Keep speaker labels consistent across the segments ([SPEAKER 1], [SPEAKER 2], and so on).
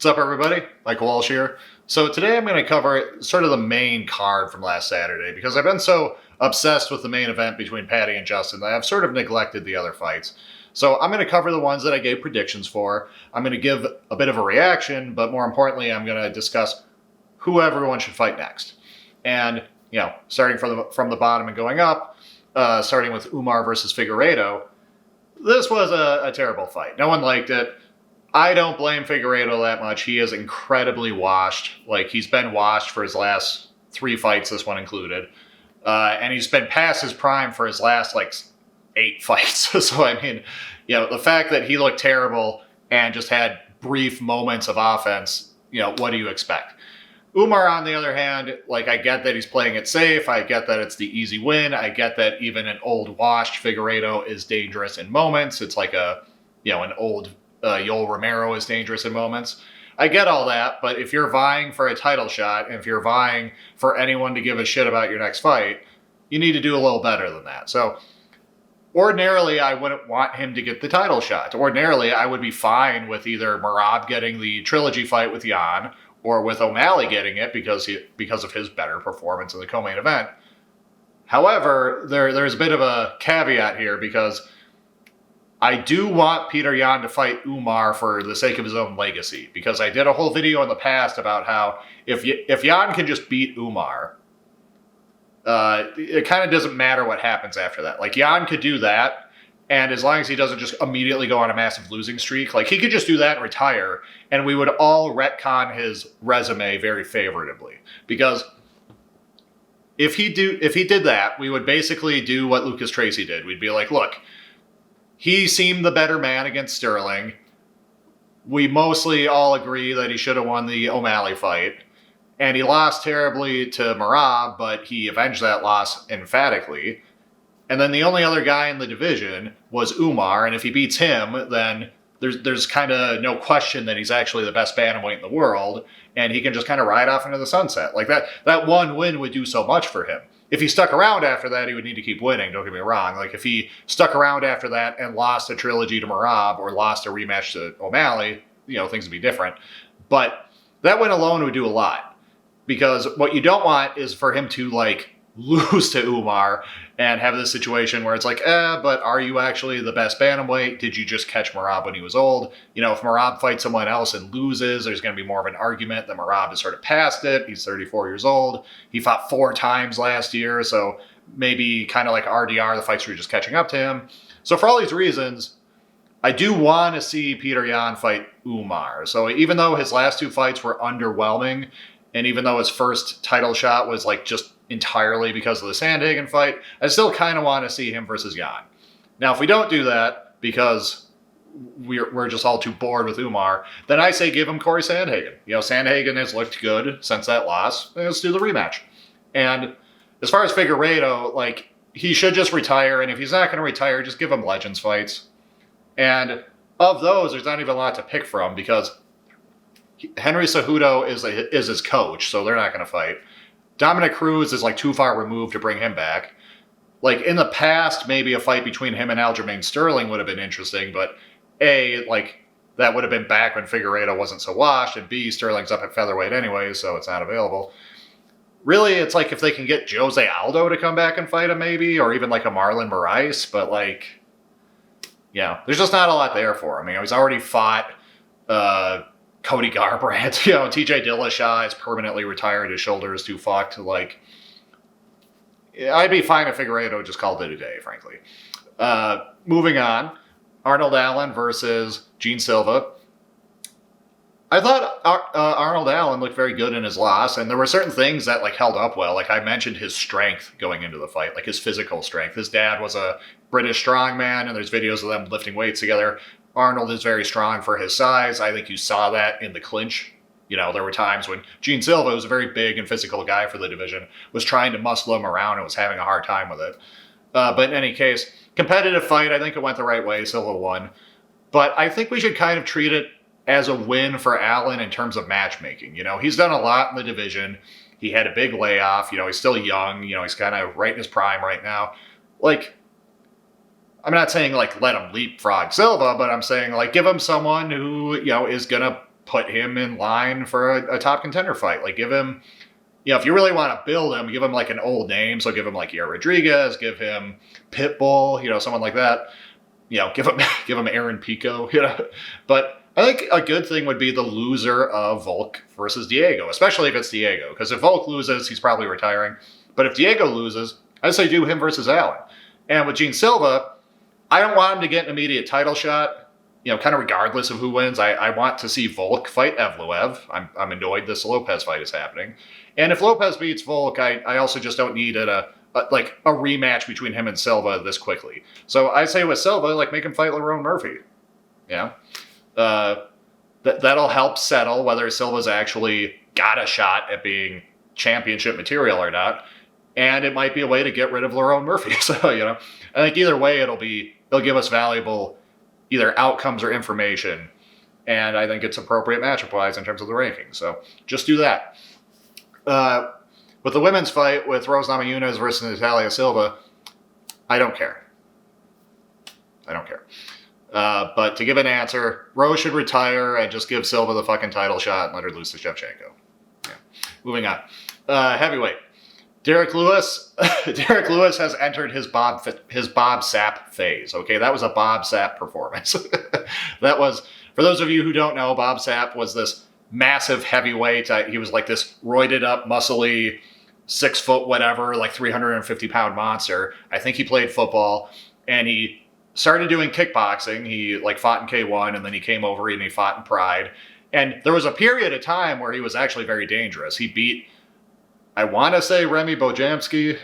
[SPEAKER 1] What's up, everybody? Michael Walsh here. So today I'm going to cover sort of the main card from last Saturday because I've been so obsessed with the main event between Patty and Justin that I've sort of neglected the other fights. So I'm going to cover the ones that I gave predictions for. I'm going to give a bit of a reaction, but more importantly, I'm going to discuss who everyone should fight next. And, starting from the bottom and going up, starting with Umar versus Figueiredo, this was a terrible fight. No one liked it. I don't blame Figueiredo that much. He is incredibly washed. He's been washed for his last 3 fights, this one included. And he's been past his prime for his last, 8 fights. So, the fact that he looked terrible and just had brief moments of offense, what do you expect? Umar, on the other hand, I get that he's playing it safe. I get that it's the easy win. I get that even an old washed Figueiredo is dangerous in moments. It's like an old Yoel Romero is dangerous in moments. I get all that, but if you're vying for a title shot, and if you're vying for anyone to give a shit about your next fight, you need to do a little better than that. So, ordinarily, I wouldn't want him to get the title shot. Ordinarily, I would be fine with either Merab getting the trilogy fight with Jan, or with O'Malley getting it because of his better performance in the co-main event. However, there's a bit of a caveat here because I do want Petr Yan to fight Umar for the sake of his own legacy, because I did a whole video in the past about how if Yan can just beat Umar, it kind of doesn't matter what happens after that. Yan could do that, and as long as he doesn't just immediately go on a massive losing streak, he could just do that and retire, and we would all retcon his resume very favorably. Because if he did that, we would basically do what Lucas Tracy did. We'd be like, look, he seemed the better man against Sterling. We mostly all agree that he should have won the O'Malley fight. And he lost terribly to Merab, but he avenged that loss emphatically. And then the only other guy in the division was Umar, and if he beats him, then there's kind of no question that he's actually the best bantamweight in the world, and he can just kind of ride off into the sunset. That one win would do so much for him. If he stuck around after that, he would need to keep winning, don't get me wrong. If he stuck around after that and lost a trilogy to Merab or lost a rematch to O'Malley, things would be different. But that win alone would do a lot. Because what you don't want is for him to, lose to Umar and have this situation where it's but are you actually the best bantamweight? Did you just catch Merab when he was old? If Merab fights someone else and loses, there's going to be more of an argument that Merab is sort of past it. He's 34 years old. He fought 4 times last year, so maybe kind of like RDR, the fights were just catching up to him. So for all these reasons, I do want to see Petr Yan fight Umar. So even though his last 2 fights were underwhelming, and even though his first title shot was just entirely because of the Sandhagen fight, I still kind of want to see him versus Jan. Now, if we don't do that because we're just all too bored with Umar, then I say give him Corey Sandhagen. Sandhagen has looked good since that loss. Let's do the rematch. And as far as Figueiredo, he should just retire, and if he's not going to retire, just give him Legends fights. And of those, there's not even a lot to pick from because Henry Cejudo is his coach, so they're not going to fight. Dominic Cruz is too far removed to bring him back. In the past, maybe a fight between him and Aljamain Sterling would have been interesting, but A, that would have been back when Figueiredo wasn't so washed, and B, Sterling's up at featherweight anyway, so it's not available. Really, it's if they can get Jose Aldo to come back and fight him maybe, or even a Marlon Moraes, but there's just not a lot there for him. He's already fought Cody Garbrandt, TJ Dillashaw is permanently retired. His shoulder is too fucked. I'd be fine if Figueiredo just called it a day, frankly. Moving on, Arnold Allen versus Gene Silva. I thought Arnold Allen looked very good in his loss, and there were certain things that held up well. I mentioned his strength going into the fight, his physical strength. His dad was a British strongman, and there's videos of them lifting weights together. Arnold is very strong for his size. I think you saw that in the clinch. There were times when Gene Silva, who's a very big and physical guy for the division, was trying to muscle him around and was having a hard time with it. But in any case, competitive fight, I think it went the right way. Silva won. But I think we should kind of treat it as a win for Allen in terms of matchmaking. He's done a lot in the division. He had a big layoff. He's still young. He's kind of right in his prime right now. I'm not saying let him leapfrog Silva, but I'm saying give him someone who is gonna put him in line for a top contender fight. Like, give him, if you really want to build him, give him like an old name. So give him like Yair Rodriguez, give him Pitbull, someone like that. Give him Aaron Pico, But I think a good thing would be the loser of Volk versus Diego, especially if it's Diego. Because if Volk loses, he's probably retiring. But if Diego loses, I'd say do him versus Allen. And with Gene Silva, I don't want him to get an immediate title shot, kind of regardless of who wins. I want to see Volk fight Evloev. I'm annoyed this Lopez fight is happening. And if Lopez beats Volk, I also just don't need a rematch between him and Silva this quickly. So I say with Silva, make him fight Lerone Murphy. That'll help settle whether Silva's actually got a shot at being championship material or not. And it might be a way to get rid of Lerone Murphy. So, I think either way it'll give us valuable either outcomes or information. And I think it's appropriate matchup-wise in terms of the rankings. So just do that. With the women's fight with Rose Namajunas versus Natalia Silva, I don't care. But to give an answer, Rose should retire and just give Silva the fucking title shot and let her lose to Shevchenko. Yeah. Moving on. Heavyweight. Derek Lewis has entered his Bob Sapp phase. Okay, that was a Bob Sapp performance. That was, for those of you who don't know, Bob Sapp was this massive heavyweight. He was like this roided up, muscly, 6 foot whatever, 350 pound monster. I think he played football, and he started doing kickboxing. He fought in K1, and then he came over and he fought in Pride. And there was a period of time where he was actually very dangerous. He beat, I want to say Remy Bojamski,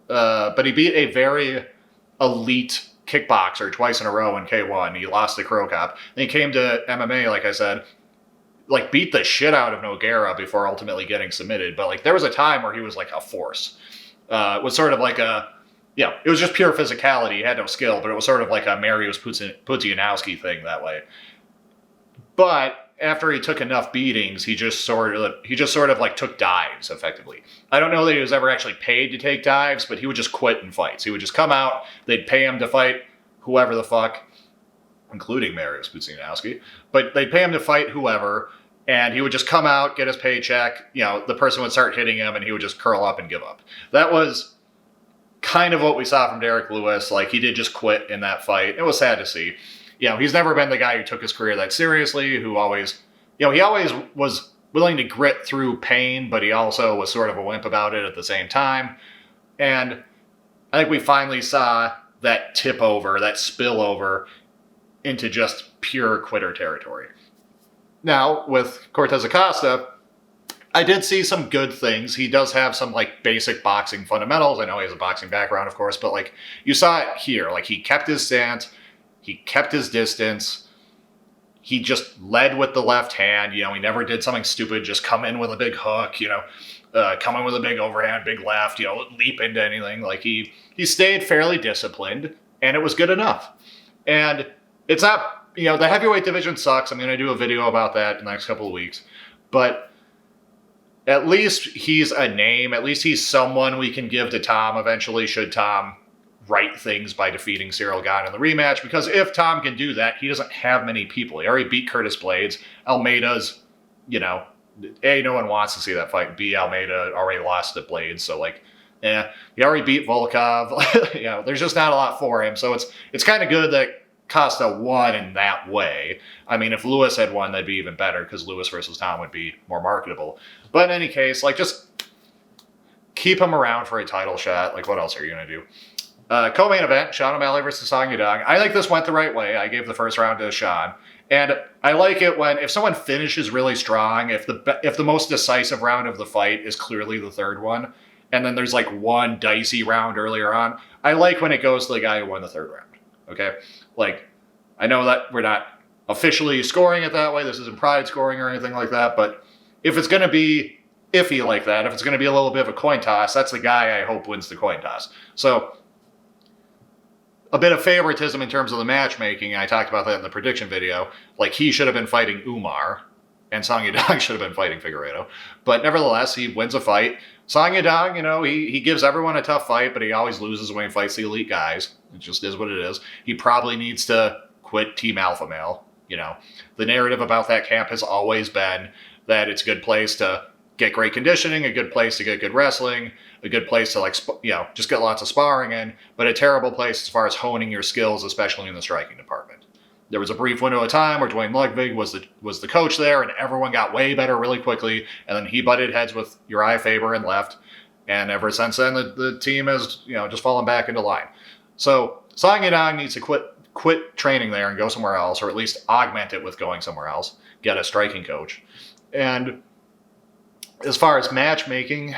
[SPEAKER 1] but he beat a very elite kickboxer twice in a row in K1. He lost to Crow Cop. Then he came to MMA, like I said, beat the shit out of Nogueira before ultimately getting submitted. But there was a time where he was a force. It was sort of it was just pure physicality. He had no skill, but it was sort of like a Mariusz Pudzianowski thing that way. But after he took enough beatings, he just sort of took dives effectively. I don't know that he was ever actually paid to take dives, but he would just quit in fights. He would just come out, they'd pay him to fight whoever the fuck, including Mariusz Pudzianowski, but they'd pay him to fight whoever, and he would just come out, get his paycheck, the person would start hitting him, and he would just curl up and give up. That was kind of what we saw from Derek Lewis. He did just quit in that fight. It was sad to see. He's never been the guy who took his career that seriously, who always, he always was willing to grit through pain, but he also was sort of a wimp about it at the same time. And I think we finally saw that tip over, that spill over into just pure quitter territory. Now, with Cortez Acosta, I did see some good things. He does have some basic boxing fundamentals. I know he has a boxing background, of course, but you saw it here. He kept his stance. He kept his distance. He just led with the left hand. He never did something stupid, just come in with a big hook, come in with a big overhand, big left, leap into anything. He stayed fairly disciplined, and it was good enough. And it's not, the heavyweight division sucks. I'm going to do a video about that in the next couple of weeks. But at least he's a name. At least he's someone we can give to Tom eventually, should Tom right things by defeating Cyril Gane in the rematch. Because if Tom can do that, he doesn't have many people. He already beat Curtis Blades. Almeida's, A, no one wants to see that fight. B, Almeida already lost to Blades. So, he already beat Volkov. There's just not a lot for him. So it's kind of good that Costa won in that way. I mean, if Lewis had won, that'd be even better, because Lewis versus Tom would be more marketable. But in any case, just keep him around for a title shot. What else are you going to do? Co-main event, Sean O'Malley versus Song Yadong. I think this went the right way. I gave the first round to Sean. And I like it if someone finishes really strong, if the most decisive round of the fight is clearly the third one, and then there's one dicey round earlier on, I like when it goes to the guy who won the third round. Okay? I know that we're not officially scoring it that way. This isn't Pride scoring or anything like that. But if it's going to be iffy like that, if it's going to be a little bit of a coin toss, that's the guy I hope wins the coin toss. So a bit of favoritism in terms of the matchmaking. I talked about that in the prediction video. He should have been fighting Umar, and Song Yadong should have been fighting Figueiredo. But nevertheless, he wins a fight. Song Yadong, he gives everyone a tough fight, but he always loses when he fights the elite guys. It just is what it is. He probably needs to quit Team Alpha Male. The narrative about that camp has always been that it's a good place to get great conditioning, a good place to get good wrestling, a good place to just get lots of sparring in, but a terrible place as far as honing your skills, especially in the striking department. There was a brief window of time where Dwayne Ludwig was the coach there, and everyone got way better really quickly, and then he butted heads with Uriah Faber and left, and ever since then the team has just fallen back into line. So Song Yadong needs to quit training there and go somewhere else, or at least augment it with going somewhere else, get a striking coach. And as far as matchmaking,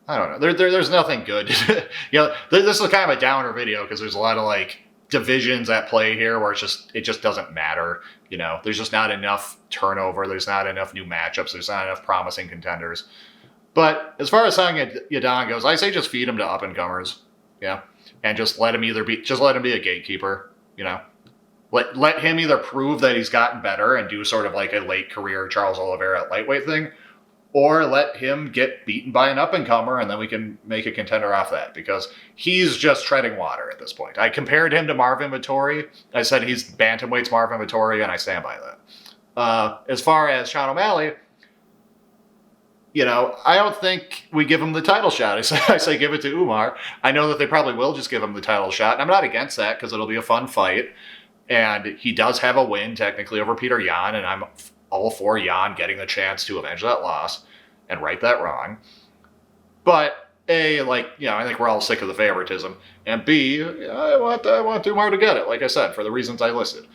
[SPEAKER 1] I don't know. There's nothing good. This is kind of a downer video because there's a lot of divisions at play here where it just doesn't matter. There's just not enough turnover. There's not enough new matchups. There's not enough promising contenders. But as far as Song Yadong goes, I say just feed him to up and comers. Yeah, and just let him be a gatekeeper. Let him either prove that he's gotten better and do sort of like a late career Charles Oliveira at lightweight thing, or let him get beaten by an up-and-comer, and then we can make a contender off that, because he's just treading water at this point. I compared him to Marvin Vettori. I said he's bantamweight's Marvin Vettori, and I stand by that. As far as Sean O'Malley, I don't think we give him the title shot. I say give it to Umar. I know that they probably will just give him the title shot, and I'm not against that because it'll be a fun fight. And he does have a win, technically, over Peter Yan, and I'm all for Yan getting the chance to avenge that loss and right that wrong. But A, I think we're all sick of the favoritism, and B, I want Umar to get it, like I said, for the reasons I listed.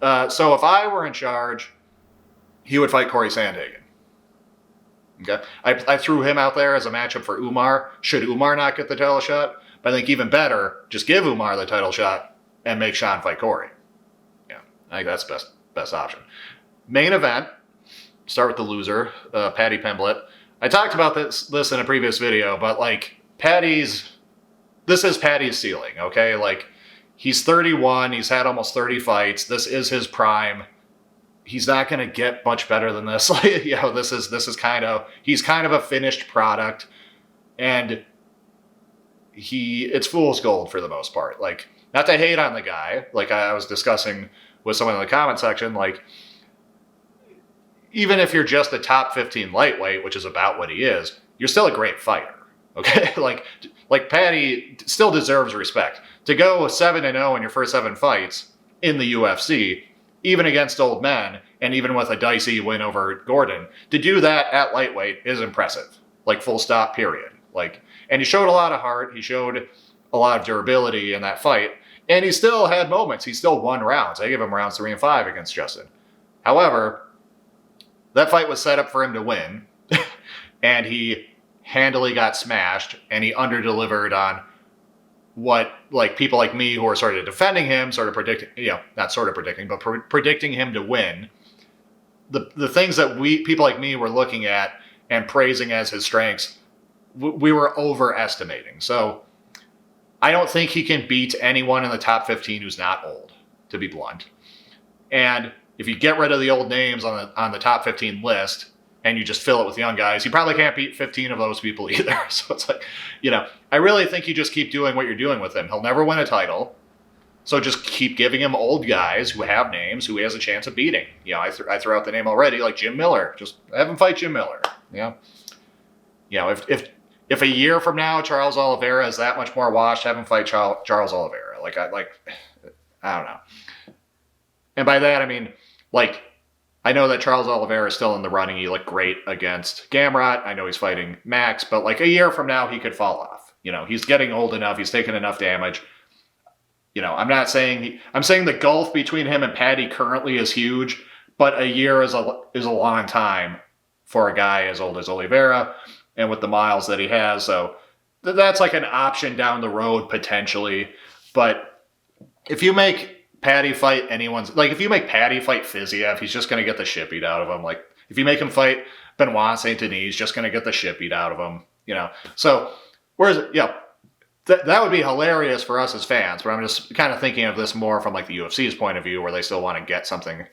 [SPEAKER 1] So if I were in charge, he would fight Corey Sandhagen. Okay, I threw him out there as a matchup for Umar. Should Umar not get the title shot? But I think even better, just give Umar the title shot and make Sean fight Corey. I think that's best option. Main event, start with the loser, Paddy Pimblett. I talked about this in a previous video, but this is Paddy's ceiling, okay? He's 31, he's had almost 30 fights, this is his prime. He's not going to get much better than this. He's kind of a finished product, and it's fool's gold for the most part. Not to hate on the guy, I was discussing with someone in the comment section, even if you're just a top 15 lightweight, which is about what he is, you're still a great fighter. Okay? Paddy still deserves respect. To go 7-0 in your first 7 fights in the UFC, even against old men, and even with a dicey win over Gordon, to do that at lightweight is impressive. Full stop, period. And he showed a lot of heart, he showed a lot of durability in that fight, and he still had moments. He still won rounds. I gave him rounds 3 and 5 against Justin. However, that fight was set up for him to win, and he handily got smashed, and he underdelivered on what people like me who are sort of defending him, sort of predicting, not sort of predicting, but predicting him to win. The things that people like me were looking at and praising as his strengths, we were overestimating. So I don't think he can beat anyone in the top 15 who's not old, to be blunt. And if you get rid of the old names on the top 15 list and you just fill it with young guys, you probably can't beat 15 of those people either. So it's I really think you just keep doing what you're doing with him. He'll never win a title. So just keep giving him old guys who have names who he has a chance of beating. I threw out the name already, like Jim Miller. Just have him fight Jim Miller. If a year from now Charles Oliveira is that much more washed, have him fight Charles Oliveira. I don't know. And by that I mean, I know that Charles Oliveira is still in the running. He looked great against Gamrot. I know he's fighting Max, but a year from now he could fall off. He's getting old enough. He's taken enough damage. I'm saying the gulf between him and Paddy currently is huge, but a year is a long time for a guy as old as Oliveira and with the miles that he has. So that's an option down the road potentially. But if you make Paddy fight if you make Paddy fight Fiziev, he's just going to get the shit beat out of him. If you make him fight Benoit Saint Denis, he's just going to get the shit beat out of him. So that would be hilarious for us as fans, but I'm just kind of thinking of this more from the UFC's point of view, where they still want to get something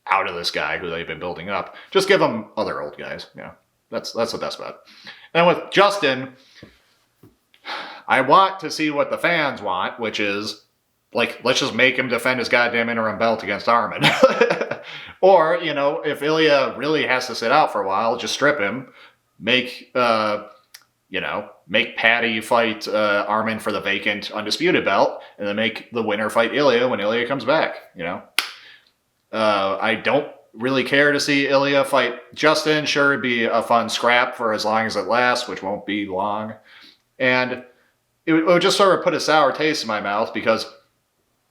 [SPEAKER 1] out of this guy who they've been building up. Just give him other old guys. That's the best bet. And with Justin, I want to see what the fans want, which is Like, let's just make him defend his goddamn interim belt against Armin. Or, if Ilya really has to sit out for a while, just strip him, make make Patty fight Armin for the vacant undisputed belt, and then make the winner fight Ilya when Ilya comes back. I don't really care to see Ilya fight Justin. Sure, it'd be a fun scrap for as long as it lasts, which won't be long. And it would just sort of put a sour taste in my mouth because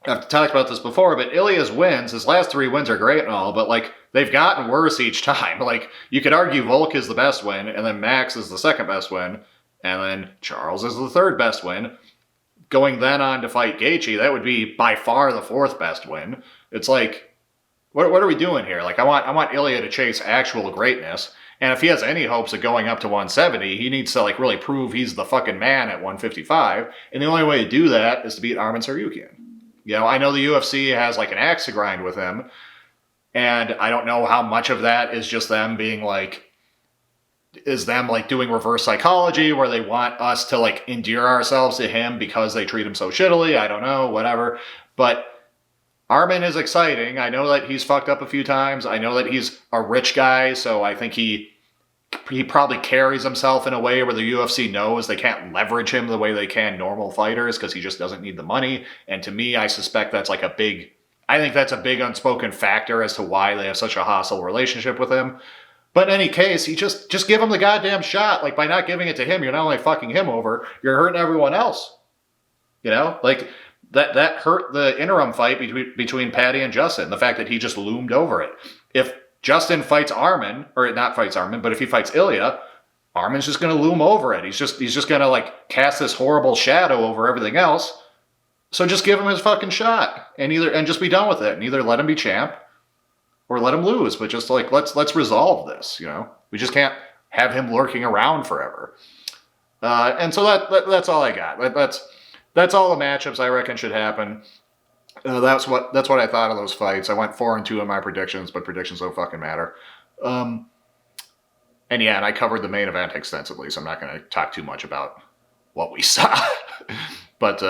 [SPEAKER 1] I've talked about this before, but Ilya's wins, his last 3 wins are great and all, but like they've gotten worse each time. Like you could argue Volk is the best win, and then Max is the second best win, and then Charles is the third best win. Going then on to fight Gaethje, that would be by far the 4th best win. It's like, what are we doing here? Like I want Ilya to chase actual greatness. And if he has any hopes of going up to 170, he needs to like really prove he's the fucking man at 155. And the only way to do that is to beat Armin Tsarukyan. I know the UFC has like an axe to grind with him, and I don't know how much of that is just them being like, is them like doing reverse psychology where they want us to like endear ourselves to him because they treat him so shittily. I don't know, whatever. But Armin is exciting. I know that he's fucked up a few times. I know that he's a rich guy, so I think he probably carries himself in a way where the UFC knows they can't leverage him the way they can normal fighters because he just doesn't need the money. And to me, I suspect that's like I think that's a big unspoken factor as to why they have such a hostile relationship with him. But in any case, he just give him the goddamn shot. Like by not giving it to him, you're not only fucking him over, you're hurting everyone else. Like that hurt the interim fight between Patty and Justin. The fact that he just loomed over it. If Justin fights Armin, or not fights Armin, but if he fights Ilya, Armin's just going to loom over it. He's just going to like cast this horrible shadow over everything else. So just give him his fucking shot and just be done with it, and either let him be champ or let him lose. But just like let's resolve this. We just can't have him lurking around forever. And so that's all I got. That's all the matchups I reckon should happen. That's what I thought of those fights. I went 4-2 in my predictions, but predictions don't fucking matter. And I covered the main event extensively, so I'm not going to talk too much about what we saw. But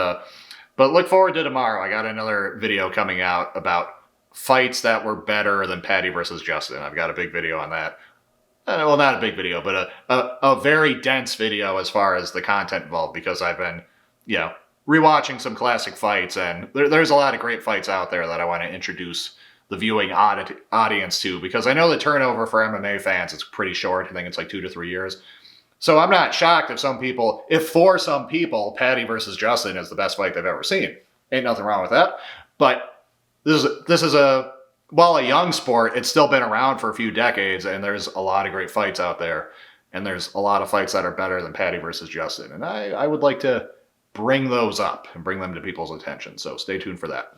[SPEAKER 1] look forward to tomorrow. I got another video coming out about fights that were better than Patty versus Justin. I've got a big video on that. Well, not a big video, but a very dense video as far as the content involved, because I've been, rewatching some classic fights, and there's a lot of great fights out there that I want to introduce the viewing audience to, because I know the turnover for MMA fans is pretty short. I think it's like 2 to 3 years. So I'm not shocked if for some people, Patty versus Justin is the best fight they've ever seen. Ain't nothing wrong with that. But this is while a young sport, it's still been around for a few decades, and there's a lot of great fights out there. And there's a lot of fights that are better than Patty versus Justin. And I would like to bring those up and bring them to people's attention. So stay tuned for that.